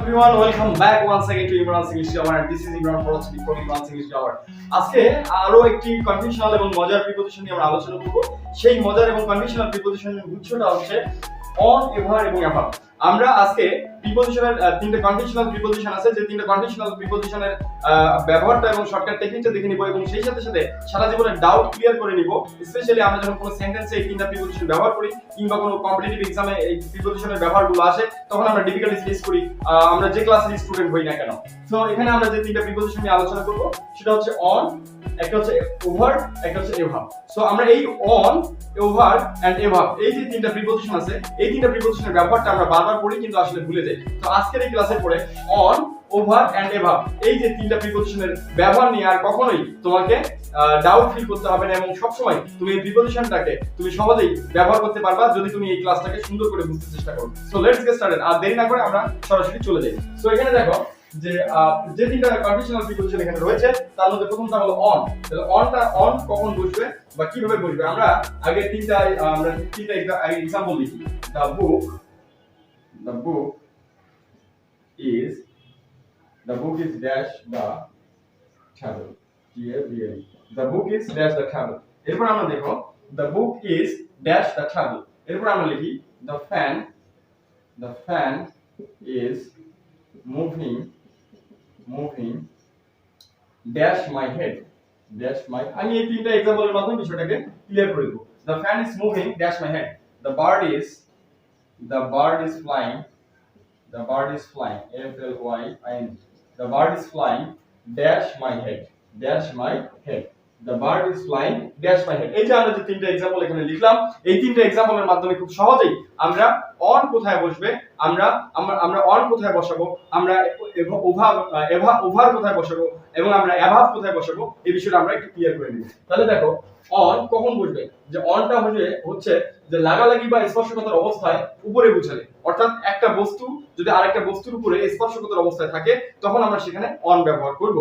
Everyone, welcome back once again to Imran Sir and this is Imran from Imran Sir. আজকে আরো একটি conditional এবং মজার preposition নিয়ে আমরা আলোচনা করব। সেই মজার এবং কন্ডিশনাল প্রিপজিশনের গুচ্ছটা হচ্ছে অন, এভার এবং অ্যাভাব। আমরা আজকে প্রিপজিশনের তিনটা কন্ডিশনাল প্রিপজিশন আছে, যে তিনটা কন্ডিশনাল প্রিপজিশনের ব্যবহারটা এবং শর্টকাট টেকনিকটা দেখে নিব এবং সেই সাথে সাথে সারা জীবনের ডাউট ক্লিয়ার করে নিব। স্পেশালি আমরা যখন কোনো সেন্টেন্সে এই তিনটা প্রিপজিশন ব্যবহার করি কিংবা কোনো কম্পিটিটিভ এক্সামে এই প্রিপজিশনের ব্যবহারগুলো আসে, তখন আমরা ডিফিকাল্টি ফেস করি, আমরা যে ক্লাসের স্টুডেন্ট হই না কেন। সো এখানে আমরা যে তিনটা প্রিপজিশন নিয়ে আলোচনা করব সেটা হচ্ছে অন, একটা হচ্ছে ওভার, একটা হচ্ছে এভাব। সো আমরা এই অন, ওভার এন্ড এভাব এই যে তিনটা প্রিপজিশন আছে, এই তিনটা প্রিপজিশনের ব্যবহারটা আমরা বারবার পড়ি কিন্তু আসলে ভুলে যাই। তো আজকের এই ক্লাসে পড়ে অন, ওভার এন্ড এভাব এই যে তিনটা প্রিপজিশনের ব্যবহার নিয়ে আর কখনোই তোমাকে ডাউট ফিল করতে হবে না এবং সবসময় তুমি এই প্রিপজিশনটাকে তুমি সহজেই ব্যবহার করতে পারবা যদি তুমি এই ক্লাসটাকে সুন্দর করে বুঝতে চেষ্টা করো। So let's get started. আর দেরি না করে আমরা সরাসরি চলে যাই। সো এখানে দেখো যে তিনটা কন্ডিশনাল প্রিপজিশন এখানে রয়েছে তার মধ্যে প্রথমটা হলো অন। তাহলে অনটা অন কখন বসবে বা কিভাবে বসবে আমরা আগে তিনটা এক্সাম্পল দেখি। The book is dash the travel. The book is dash the travel. এরপর আমরা দেখো the book is dash the travel. এরপর আমরা লিখি the fan is moving dash my head. আমি এই তিনটা এক্সাম্পলের মাধ্যমে বিষয়টাকে ক্লিয়ার করে দেব। The fan is moving dash my head. The bird is flying. F-L-Y-I-N. The bird is flying dash my head. The bird is flying dash my head. এই যে আমরা যে তিনটা एग्जांपल এখানে লিখলাম, এই তিনটা एग्जांपलेর মাধ্যমে খুব সহজেই আমরা অন কোথায় বসবে, আমরা অন কোথায় বসাবো, আমরা ওভার কোথায় বসাবো এবং আমরা অ্যাভাব কোথায় বসাবো এই বিষয়টা আমরা একটু ক্লিয়ার করে নিব। তাহলে দেখো অন কখন বসবে, যে অনটা হচ্ছে যে লাগালাগি বা স্পর্শকাতর অবস্থায় উপরে বোঝালে, অর্থাৎ একটা বস্তু যদি আরেকটা বস্তুর উপরে স্পর্শকাতর অবস্থায় থাকে তখন আমরা সেখানে অন ব্যবহার করব।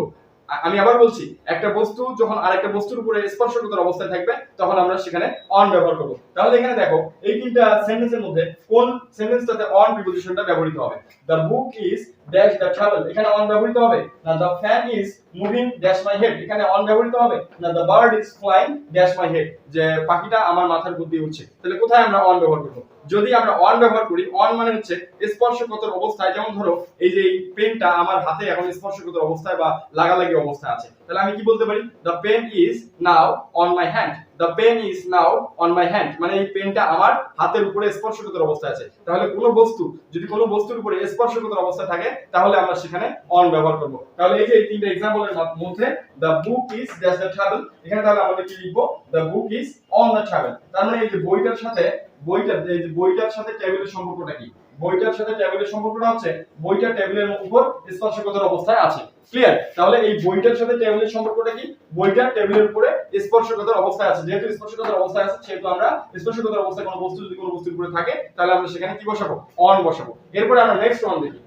আমি আবার বলছি, একটা বস্তু যখন আরেকটা বস্তুর উপরে স্পর্শকাতর অবস্থায় থাকবে তখন আমরা সেখানে অন ব্যবহার করব। তাহলে এখানে দেখো এই তিনটা সেন্টেন্সের মধ্যে কোন সেন্টেন্সটাতে অন প্রিপজিশনটা ব্যবহৃত হবে। The book is dash the travel, এখানে অন ব্যবহৃত হবে না। The fan is moving dash my head, এখানে অন ব্যবহৃত হবে না। The bird is flying dash my head, যে পাখিটা আমার মাথার উপর দিয়ে উড়ছে। তাহলে কোথায় আমরা অন ব্যবহার করব? যদি আমরা অন ব্যবহার করি, অন মানে হচ্ছে স্পর্শকাতর অবস্থায়, যেমন ধরো এই যে এই পেনটা আমার হাতে এখন স্পর্শকাতর অবস্থায় বা লাগালাগি অবস্থায় আছে, তাহলে আমি কি বলতে পারি? The pen is now on my hand. The pen is now on my hand মানে এই পেনটা আমার হাতের উপরে স্পর্শকাতর অবস্থায় আছে। তাহলে কোনো বস্তু যদি কোনো বস্তুর উপরে স্পর্শকাতর অবস্থায় থাকে তাহলে আমরা সেখানে অন ব্যবহার করব। তাহলে এই যে এই তিনটা एग्जांपलेর মধ্যে the book is dash the travel, এখানে তাহলে আমরা কি লিখব? The book is on the travel. তার মানে এই যে বইটার সাথে টেবিলের সম্পর্কটা কি? বইটার সাথে টেবিলের সম্পর্কটা হচ্ছে বইটা টেবিলের উপর স্পর্শকাতর অবস্থায় আছে। ক্লিয়ার? তাহলে এই বইটার সাথে টেবিলের সম্পর্কটা কি? বইটা টেবিলের উপরে স্পর্শকাতর অবস্থায় আছে। যেহেতু স্পর্শকাতর অবস্থায় আছে সেহেতু আমরা স্পর্শকাতর অবস্থায় কোনো বস্তু যদি কোনো বস্তুর উপরে থাকে তাহলে আমরা সেখানে কি বসাবো? অন বসাবো। এরপর আমরা নেক্সট ওয়ান দেখি।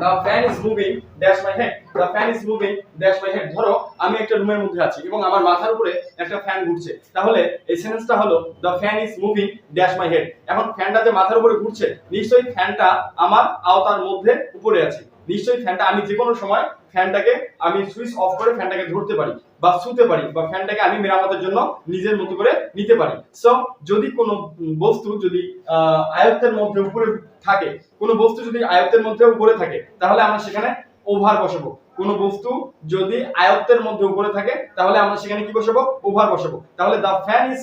The fan is moving dash my head. The fan is moving dash my head. ধরো আমি একটা রুমের মধ্যে আছি এবং আমার মাথার উপরে একটা ফ্যান ঘুরছে, তাহলে এই সেন্টেন্সটা হলো the fan is moving dash my head. এখন ফ্যানটা যে মাথার উপরে ঘুরছে নিশ্চয়ই ফ্যানটা আমার আওতার মধ্যে উপরে আছে। নিশ্চয়ই ফ্যানটা আমি যে কোনো সময় ফ্যানটাকে আমি সুইচ অফ করে ফ্যানটাকে ধরতে পারি বা ছুঁতে পারি বা ফ্যানটাকে আমি মেরামতের জন্য নিজের মতো করে নিতে পারি। সো যদি কোনো বস্তু যদি আয়ত্তের মধ্যে উপরে থাকে, কোনো বস্তু যদি আয়ত্তের মধ্যে উপরে থাকে তাহলে আমরা সেখানে ওভার বসাবো। কোনো বস্তু যদি আয়ত্তের মধ্যে উপরে থাকে তাহলে আমরা সেখানে কি বসাবো? ওভার বসাবো। তাহলে দ্য ফ্যান ইজ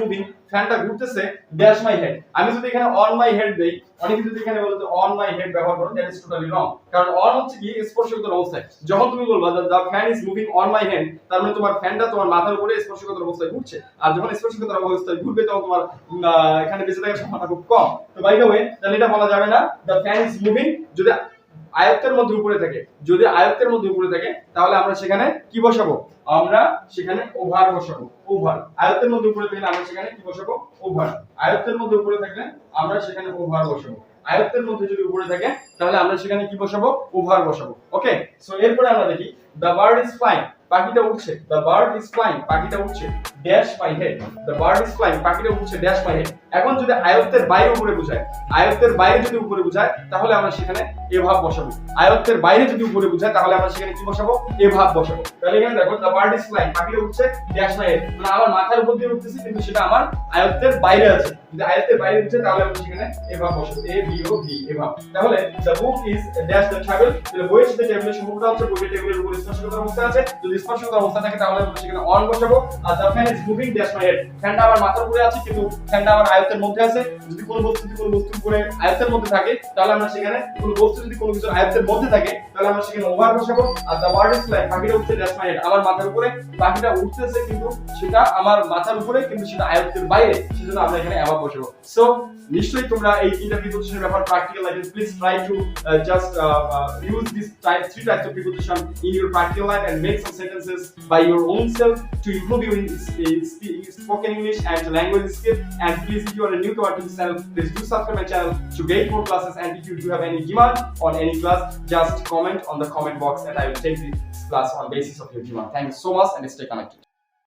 মুভিং, ফ্যানটা ঘুরতেছে ড্যাশ মাই হেড। আমি যদি এখানে অন মাই হেড দেই, অনেকে যদি এখানে বলে যে অন মাই হেড ব্যবহার করো, দ্যাট ইজ টোটালি রং। কারণ অন হচ্ছে কি স্পর্শকাতর অবস্থায়। যখন তুমি বলবা the fan is moving on my head, তার মানে তোমার ফ্যানটা তোমার মাথার উপরে স্পর্শকাতর অবস্থায় ঘুরছে। আর যখন স্পর্শকাতর অবস্থায় ঘুরবে তখন তোমার এখানে বেঁচে থাকার সম্ভাবনা খুব কম। তো বাই দ্য ওয়ে, তাহলে এটা বলা যাবে না দ্য ফ্যান ইজ মুভিং যদি আয়ত্তের মধ্যে উপরে থাকে। যদি আয়ত্তের মধ্যে উপরে থাকে তাহলে আমরা সেখানে কি বসাবো? আমরা সেখানে ওভার বসাবো। ওভার আয়ত্তের মধ্যে উপরে থাকলে আমরা সেখানে কি বসাবো? ওভার। আয়ত্তের মধ্যে উপরে থাকলে আমরা সেখানে ওভার বসাবো। আয়ত্তের মধ্যে যদি উপরে থাকে তাহলে আমরা সেখানে কি বসাবো? ওভার বসাবো। ওকে, সো এরপরে আমরা দেখি দ্য বার্ড ইজ ফ্লাইং। পাখিটা উড়ছে, the bird is flying, পাখিটা উড়ছে, dash my head, the bird is flying, পাখিটা উড়ছে, dash my head। এখন যদি আয়ত্তের বাইরে উপরে বোঝায়, আয়ত্তের বাইরে যদি উপরে বোঝায় তাহলে আমরা সেখানে এ ভাব বসাবো, আয়ত্তের বাইরে যদি উপরে বোঝায় তাহলে আমরা সেখানে কি বসাবো, এ ভাব বসাবো। তাহলে এখানে দেখো the bird is flying, পাখিটা উড়ছে, dash my head, মানে আমার মাথার উপর দিয়ে উঠতেছে কিন্তু সেটা আমার আয়ত্তের বাইরে আছে, যদি আয়ত্তের বাইরে উঠছে তাহলে আমরা সেখানে এ ভাব বসাবো, a b o v এ ভাব। তাহলে the book is dash the table, তাহলে বইয়ের সাথে টেবিলের সম্পর্কটা হচ্ছে বইয়ের টেবিলের উপর স্পর্শকাতর অবস্থা আছে, যদি স্পর্শকাতর অবস্থা থাকে তাহলে আমরা সেখানে অন বসাবো। আর the fan is moving dash my head, ফ্যানটা আমার মাথার উপরে আছে কিন্তু ফ্যানটা আমার আয়ত্তের মধ্যে আছে, যদি কোনো বস্তু উপরে আয়ত্তের মধ্যে থাকে তাহলে আমরা সেখানে কোনো বস্তু যদি কোনো কিছু আয়ত্তের মধ্যে থাকে তাহলে আমরা সেখানে ওভার বসাবো। আর the bird is flying, পাখিটা উঠছে dash my head, আমার মাথার উপরে, পাখিটা উঠতেছে কিন্তু সেটা আমার মাথার উপরে কিন্তু সেটা আয়ত্তের বাইরে, সেজন্য আমরা এখানে অ্যাভাব বসাবো। সো নিশ্চয়ই তোমরা এই তিনটা প্রিপোজিশনের ব্যাপার প্র্যাকটিক্যাল লাইফে please try to just use these three types of preposition in your practical life and make some sentences by your own self to improve your spoken English and language skill. And please, if you are new to our channel, please do subscribe my channel to get more classes. And if you do have any demand on any class, just comment on the comment box and I will take this class on basis of your demand. Thank you so much and stay connected.